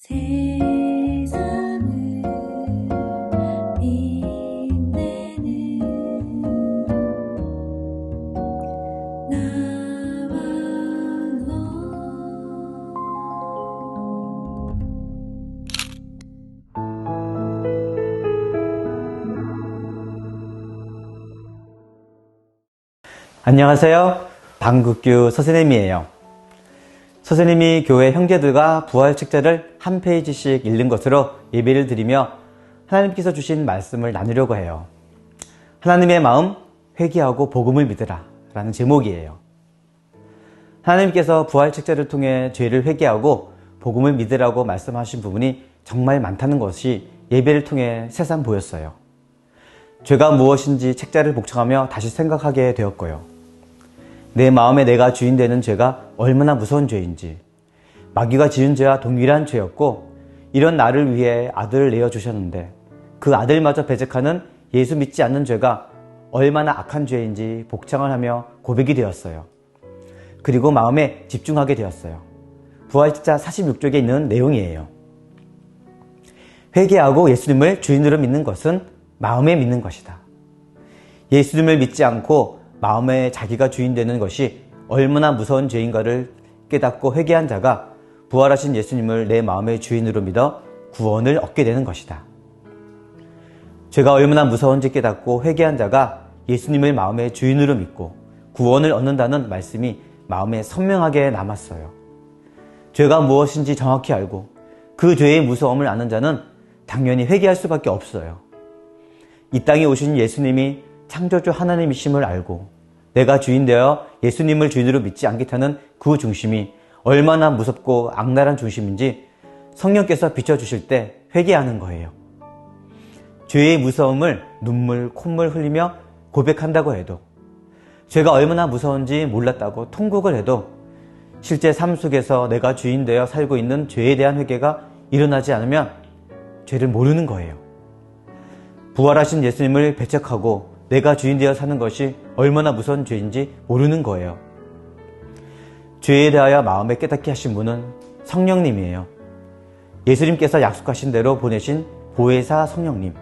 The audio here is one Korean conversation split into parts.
세상을 빛내는 나와 너. 안녕하세요. 방국규 선생님이에요. 선생님이 교회 형제들과 부활 책자를 한 페이지씩 읽는 것으로 예배를 드리며 하나님께서 주신 말씀을 나누려고 해요. 하나님의 마음 회개하고 복음을 믿으라 라는 제목이에요. 하나님께서 부활 책자를 통해 죄를 회개하고 복음을 믿으라고 말씀하신 부분이 정말 많다는 것이 예배를 통해 새삼 보였어요. 죄가 무엇인지 책자를 복창하며 다시 생각하게 되었고요. 내 마음에 내가 주인 되는 죄가 얼마나 무서운 죄인지, 마귀가 지은 죄와 동일한 죄였고 이런 나를 위해 아들을 내어주셨는데 그 아들마저 배척하는 예수 믿지 않는 죄가 얼마나 악한 죄인지 복창을 하며 고백이 되었어요. 그리고 마음에 집중하게 되었어요. 부활책자 46쪽에 있는 내용이에요. 회개하고 예수님을 주인으로 믿는 것은 마음에 믿는 것이다. 예수님을 믿지 않고 마음에 자기가 주인 되는 것이 얼마나 무서운 죄인가를 깨닫고 회개한 자가 부활하신 예수님을 내 마음의 주인으로 믿어 구원을 얻게 되는 것이다. 죄가 얼마나 무서운지 깨닫고 회개한 자가 예수님을 마음의 주인으로 믿고 구원을 얻는다는 말씀이 마음에 선명하게 남았어요. 죄가 무엇인지 정확히 알고 그 죄의 무서움을 아는 자는 당연히 회개할 수밖에 없어요. 이 땅에 오신 예수님이 창조주 하나님이심을 알고 내가 주인 되어 예수님을 주인으로 믿지 않겠다는 그 중심이 얼마나 무섭고 악랄한 중심인지 성령께서 비춰주실 때 회개하는 거예요. 죄의 무서움을 눈물, 콧물 흘리며 고백한다고 해도, 죄가 얼마나 무서운지 몰랐다고 통곡을 해도 실제 삶 속에서 내가 주인 되어 살고 있는 죄에 대한 회개가 일어나지 않으면 죄를 모르는 거예요. 부활하신 예수님을 배척하고 내가 주인 되어 사는 것이 얼마나 무서운 죄인지 모르는 거예요. 죄에 대하여 마음에 깨닫게 하신 분은 성령님이에요. 예수님께서 약속하신 대로 보내신 보혜사 성령님.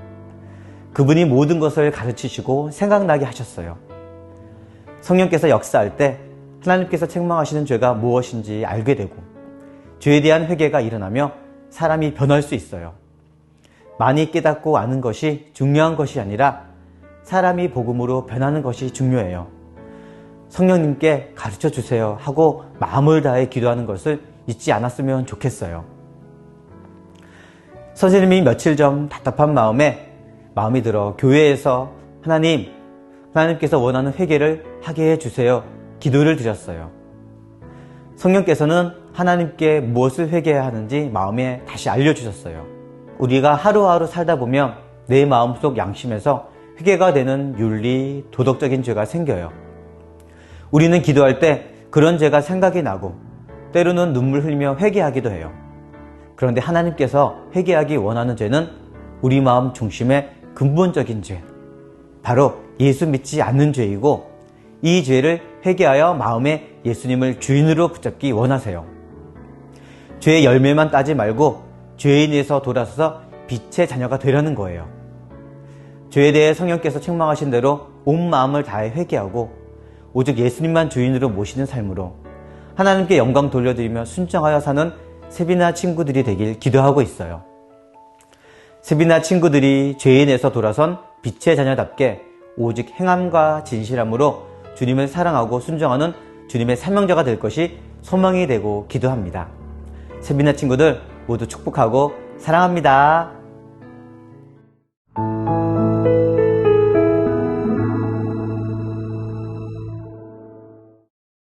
그분이 모든 것을 가르치시고 생각나게 하셨어요. 성령께서 역사할 때 하나님께서 책망하시는 죄가 무엇인지 알게 되고 죄에 대한 회개가 일어나며 사람이 변할 수 있어요. 많이 깨닫고 아는 것이 중요한 것이 아니라 사람이 복음으로 변하는 것이 중요해요. 성령님께 가르쳐 주세요 하고 마음을 다해 기도하는 것을 잊지 않았으면 좋겠어요. 선생님이 며칠 전 답답한 마음이 들어 교회에서 하나님께서 원하는 회개를 하게 해주세요 기도를 드렸어요. 성령께서는 하나님께 무엇을 회개해야 하는지 마음에 다시 알려주셨어요. 우리가 하루하루 살다 보면 내 마음속 양심에서 회개가 되는 윤리, 도덕적인 죄가 생겨요. 우리는 기도할 때 그런 죄가 생각이 나고 때로는 눈물 흘리며 회개하기도 해요. 그런데 하나님께서 회개하기 원하는 죄는 우리 마음 중심의 근본적인 죄, 바로 예수 믿지 않는 죄이고 이 죄를 회개하여 마음에 예수님을 주인으로 붙잡기 원하세요. 죄의 열매만 따지 말고 죄인에서 돌아서서 빛의 자녀가 되려는 거예요. 죄에 대해 성령께서 책망하신 대로 온 마음을 다해 회개하고 오직 예수님만 주인으로 모시는 삶으로 하나님께 영광 돌려드리며 순종하여 사는 세비나 친구들이 되길 기도하고 있어요. 세비나 친구들이 죄인에서 돌아선 빛의 자녀답게 오직 행함과 진실함으로 주님을 사랑하고 순종하는 주님의 사명자가 될 것이 소망이 되고 기도합니다. 세비나 친구들 모두 축복하고 사랑합니다.